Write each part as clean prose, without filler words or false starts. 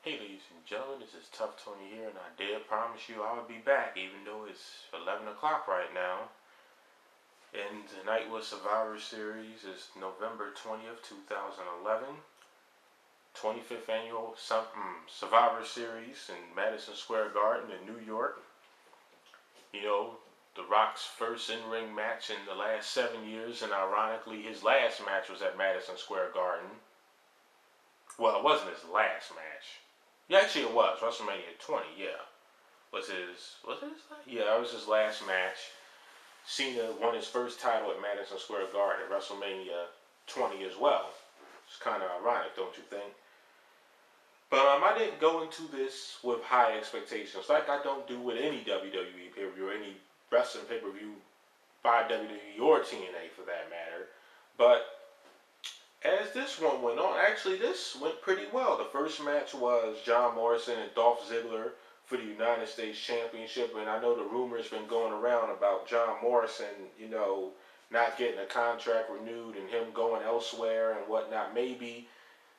Hey ladies and gentlemen, this is Tough Tony here, and I dare promise you I will be back, even though it's 11 o'clock right now. And tonight was Survivor Series. It's November 20th, 2011. 25th annual Survivor Series in Madison Square Garden in New York. You know, The Rock's first in-ring match in the last 7 years, and ironically his last match was at Madison Square Garden. Well, it wasn't his last match. Yeah, actually it was. WrestleMania 20, yeah. Was it his last? Yeah, it was his last match. Cena won his first title at Madison Square Garden at WrestleMania 20 as well. It's kind of ironic, don't you think? But I didn't go into this with high expectations, like I don't do with any WWE pay-per-view or any wrestling pay-per-view by WWE or TNA for that matter. But as this one went on, actually this went pretty well. The first match was John Morrison and Dolph Ziggler for the United States Championship, and I know the rumor's been going around about John Morrison, not getting a contract renewed and him going elsewhere and whatnot. Maybe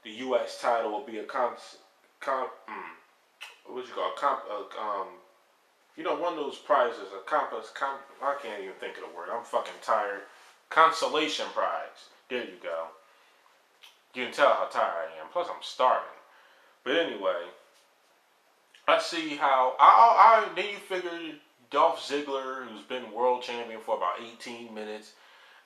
the U.S. title will be a one of those prizes, I can't even think of the word. I'm fucking tired. Consolation prize. There you go. You can tell how tired I am. Plus, I'm starving. But anyway, let's see how. Then you figure Dolph Ziggler, who's been world champion for about 18 minutes.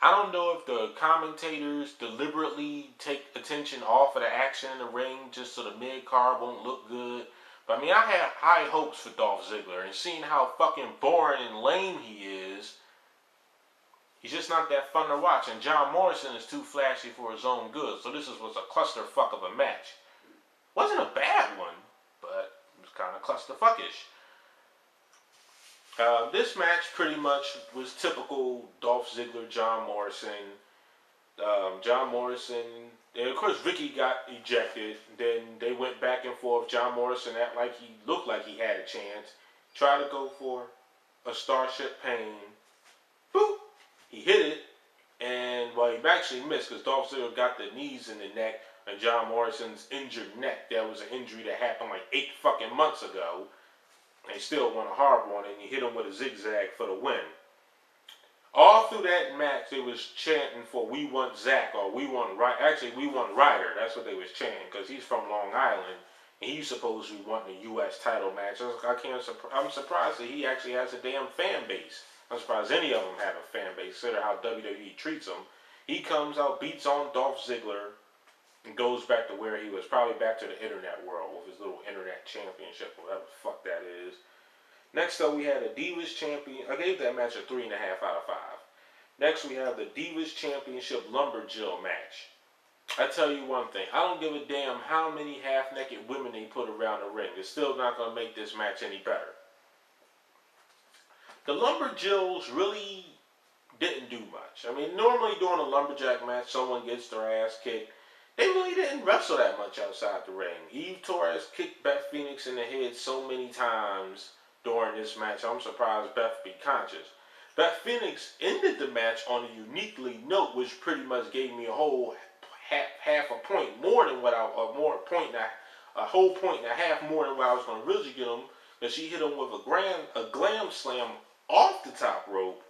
I don't know if the commentators deliberately take attention off of the action in the ring just so the mid card won't look good. But I had high hopes for Dolph Ziggler, and seeing how fucking boring and lame he is. He's just not that fun to watch, and John Morrison is too flashy for his own good, so this was a clusterfuck of a match. Wasn't a bad one, but it was kind of clusterfuckish. This match pretty much was typical Dolph Ziggler, John Morrison. John Morrison, and of course Ricky got ejected. Then they went back and forth. John Morrison looked like he had a chance. Tried to go for a Starship Pain. Boop! He hit it, and he actually missed because Dolph Ziggler got the knees in the neck, and John Morrison's injured neck. That was an injury that happened like 8 fucking months ago. And he still won a hard one, and he hit him with a zigzag for the win. All through that match, they was chanting for "We want Zach" or "We want Ryder." Actually, "We want Ryder." That's what they was chanting because he's from Long Island, and he's supposedly wanting a U.S. title match. I'm surprised that he actually has a damn fan base. I'm surprised any of them have a fan base, consider how WWE treats them. He comes out, beats on Dolph Ziggler, and goes back to where he was, probably back to the internet world with his little internet championship, whatever the fuck that is. Next up, we had a Divas Champion. I gave that match a 3.5 out of 5. Next, we have the Divas Championship Lumberjill match. I tell you one thing, I don't give a damn how many half-naked women they put around the ring. It's still not going to make this match any better. The Lumberjills really didn't do much. Normally during a lumberjack match, someone gets their ass kicked. They really didn't wrestle that much outside the ring. Eve Torres kicked Beth Phoenix in the head so many times during this match, I'm surprised Beth be conscious. Beth Phoenix ended the match on a uniquely note, which pretty much gave me a whole half a point more than what a whole point and a half more than what I was going to really get him. Because she hit him with a glam slam off the top rope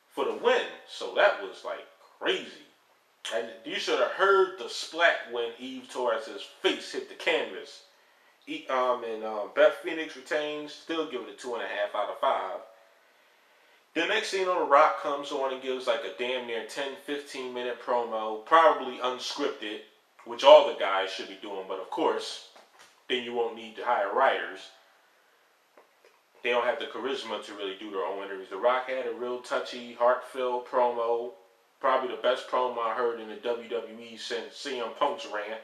for the win. So that was like crazy. And you should have heard the splat when Eve Torres' face hit the canvas. Beth Phoenix retains, still give it a 2.5 out of 5. The next thing you know, The Rock comes on and gives like a damn near 10-15 minute promo, probably unscripted, which all the guys should be doing, but of course, then you won't need to hire writers. They don't have the charisma to really do their own interviews. The Rock had a real touchy, heartfelt promo. Probably the best promo I heard in the WWE since CM Punk's rant.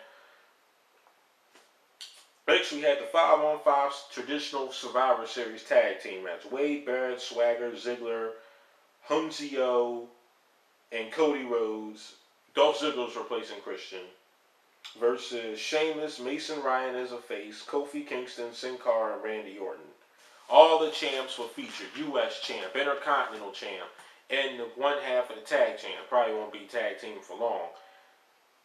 Next, we had the 5-on-5 traditional Survivor Series tag team match. Wade Barrett, Swagger, Ziggler, Hunzio, and Cody Rhodes. Dolph Ziggler's replacing Christian. Versus Sheamus, Mason Ryan as a face, Kofi Kingston, Sin Cara, and Randy Orton. All the champs were featured. U.S. champ, Intercontinental champ, and the one half of the tag champ. Probably won't be tag team for long.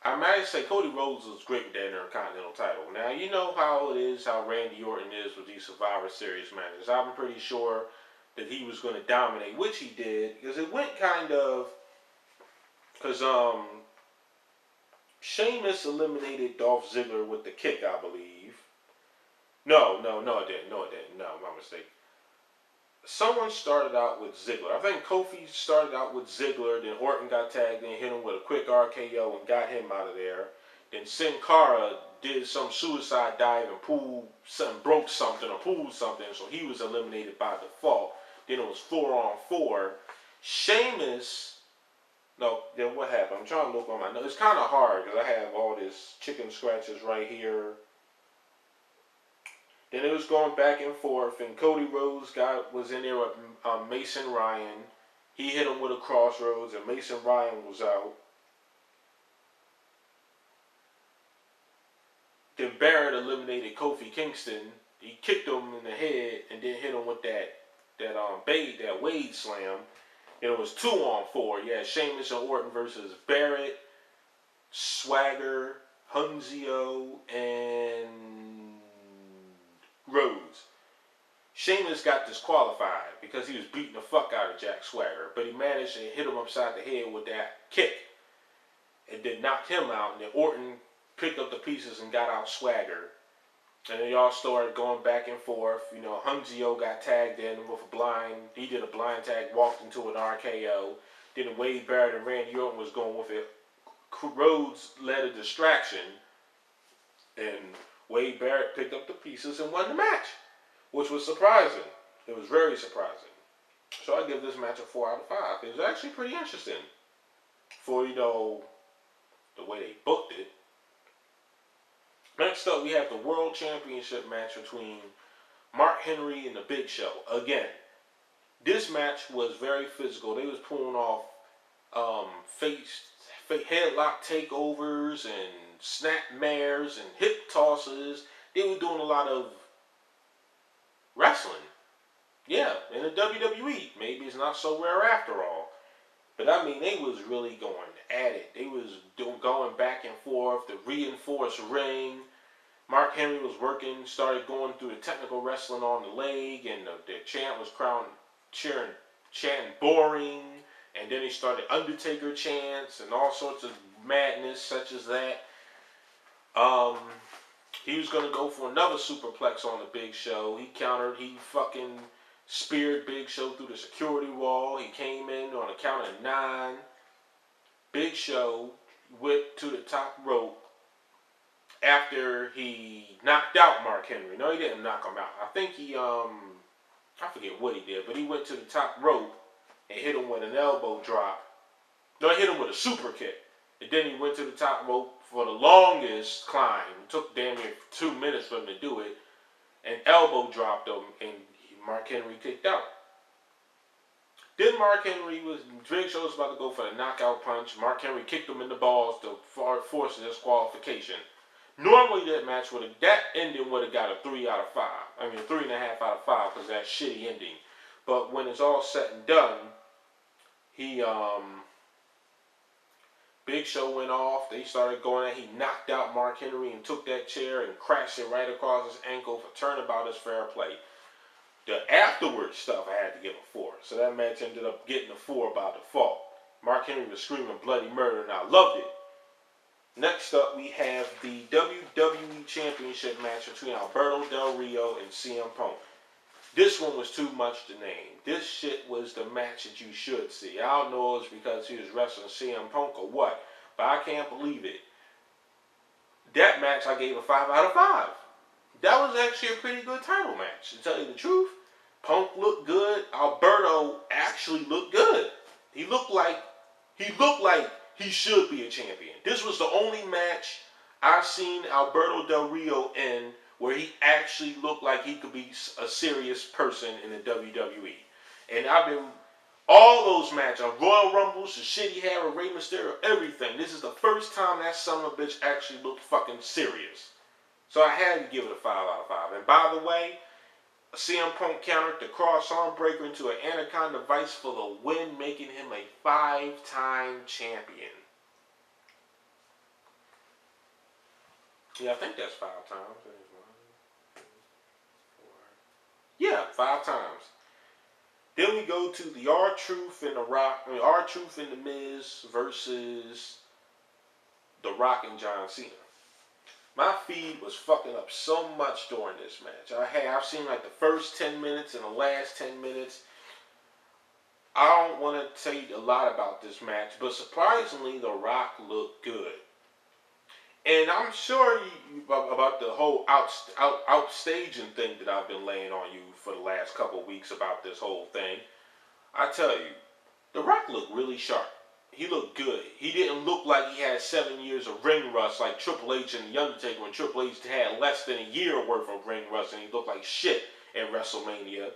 I might say Cody Rhodes was great with that Intercontinental title. Now, you know how it is, how Randy Orton is with these Survivor Series matches. I'm pretty sure that he was going to dominate, which he did, because it went kind of, because Sheamus eliminated Dolph Ziggler with the kick, I believe. No, it didn't. No, it didn't. No, my mistake. Someone started out with Ziggler. I think Kofi started out with Ziggler, then Orton got tagged and hit him with a quick RKO and got him out of there. Then Sin Cara did some suicide dive and broke something or pulled something, so he was eliminated by default. Then it was 4-on-4. Sheamus, no, then what happened? I'm trying to look on my notes. It's kind of hard because I have all this chicken scratches right here. Then it was going back and forth, and Cody Rhodes was in there with Mason Ryan. He hit him with a crossroads, and Mason Ryan was out. Then Barrett eliminated Kofi Kingston. He kicked him in the head and then hit him with that Wade slam. And it was 2-on-4. You had Sheamus and Orton versus Barrett, Swagger, Hunzio, and Rhodes. Sheamus got disqualified because he was beating the fuck out of Jack Swagger, but he managed to hit him upside the head with that kick. It then knocked him out, and then Orton picked up the pieces and got out Swagger. And then y'all started going back and forth. You know, Hunzio got tagged in with he did a blind tag, walked into an RKO. Then Wade Barrett and Randy Orton was going with it. Rhodes led a distraction, and Wade Barrett picked up the pieces and won the match, which was surprising. It was very surprising. So I give this match a 4 out of 5. It was actually pretty interesting for, you know, the way they booked it. Next up, we have the World Championship match between Mark Henry and the Big Show. Again, this match was very physical. They was pulling off headlock takeovers and snap mares and hip tosses. They were doing a lot of wrestling. Yeah, in the WWE. Maybe it's not so rare after all. But I mean, they was really going at it. They was going back and forth, the reinforced ring. Mark Henry was started going through the technical wrestling on the leg, and the chant was chanting boring, and then he started Undertaker chants and all sorts of madness such as that. He was going to go for another superplex on the Big Show. He fucking speared Big Show through the security wall. He came in on a count of 9. Big Show whipped to the top rope after he knocked out Mark Henry. No, he didn't knock him out. I think I forget what he did, but he went to the top rope and hit him with an elbow drop. No, he hit him with a super kick. And then he went to the top rope for the longest climb. It took damn near 2 minutes for him to do it. And elbow dropped him, and Mark Henry kicked out. Then Big Show was about to go for the knockout punch. Mark Henry kicked him in the balls to force a disqualification. Normally that ending would have got a 3 out of 5. I mean, a 3.5 out of 5 because that shitty ending. But when it's all said and done, Big Show went off. They started going at. He knocked out Mark Henry and took that chair and crashed it right across his ankle. For turnabout is fair play. The afterwards stuff I had to give a 4. So that match ended up getting a 4 by default. Mark Henry was screaming bloody murder, and I loved it. Next up, we have the WWE Championship match between Alberto Del Rio and CM Punk. This one was too much to name. This shit was the match that you should see. I don't know if it's because he was wrestling CM Punk or what, but I can't believe it. That match I gave a 5 out of 5. That was actually a pretty good title match, to tell you the truth. Punk looked good. Alberto actually looked good. He looked like he should be a champion. This was the only match I've seen Alberto Del Rio in where he actually looked like he could be a serious person in the WWE. And all those matches, Royal Rumbles, the shit he had with Rey Mysterio, everything. This is the first time that son of a bitch actually looked fucking serious. So I had to give it a 5 out of 5. And by the way, CM Punk countered the cross-arm breaker into an Anaconda Vice for the win, making him a 5-time champion. Yeah, I think that's 5 times. Yeah, 5 times. Then we go to the R-Truth and the Rock. I mean, R-Truth and the Miz versus the Rock and John Cena. My feed was fucking up so much during this match. I've seen like the first 10 minutes and the last 10 minutes. I don't want to tell you a lot about this match, but surprisingly, The Rock looked good. And I'm sure about the whole outstaging thing that I've been laying on you for the last couple of weeks about this whole thing. I tell you, The Rock looked really sharp. He looked good. He didn't look like he had 7 years of ring rust like Triple H and The Undertaker when Triple H had less than a year worth of ring rust and he looked like shit at WrestleMania.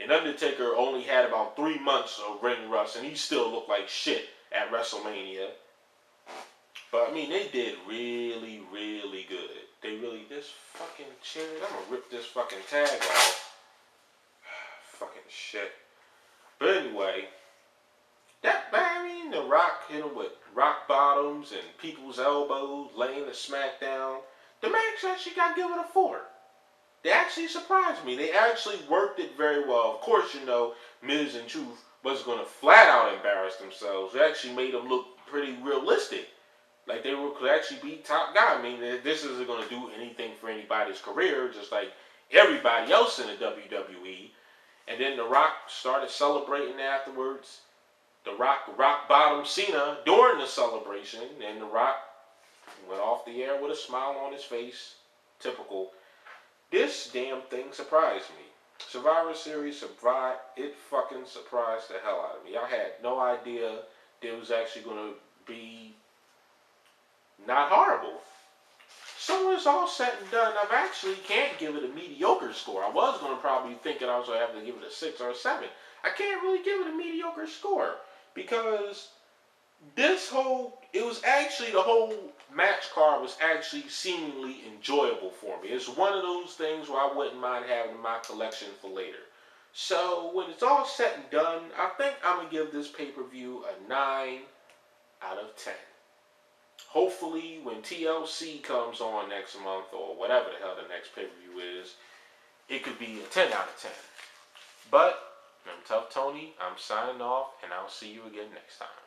And Undertaker only had about 3 months of ring rust and he still looked like shit at WrestleMania. But I mean, they did really, really good. They really, this fucking chair, I'm gonna rip this fucking tag off. Fucking shit. But anyway, The Rock hit him with rock bottoms and people's elbows, laying the smackdown. The match actually got given a 4. They actually surprised me. They actually worked it very well. Of course, Miz and Truth was going to flat out embarrass themselves. They actually made them look pretty realistic. Like they could actually beat top guy. I mean, this isn't going to do anything for anybody's career, just like everybody else in the WWE. And then The Rock started celebrating afterwards. The Rock bottom Cena during the celebration, and The Rock went off the air with a smile on his face. Typical. This damn thing surprised me. Survivor Series survived. It fucking surprised the hell out of me. I had no idea it was actually going to be not horrible. So when it's all said and done, I actually can't give it a mediocre score. I was going to probably thinking I was going to have to give it a 6 or a 7. I can't really give it a mediocre score because the whole match card was actually seemingly enjoyable for me. It's one of those things where I wouldn't mind having in my collection for later. So when it's all said and done, I think I'm going to give this pay-per-view a 9 out of 10. Hopefully when TLC comes on next month or whatever the hell the next pay-per-view is, it could be a 10 out of 10. But I'm Tough Tony, I'm signing off, and I'll see you again next time.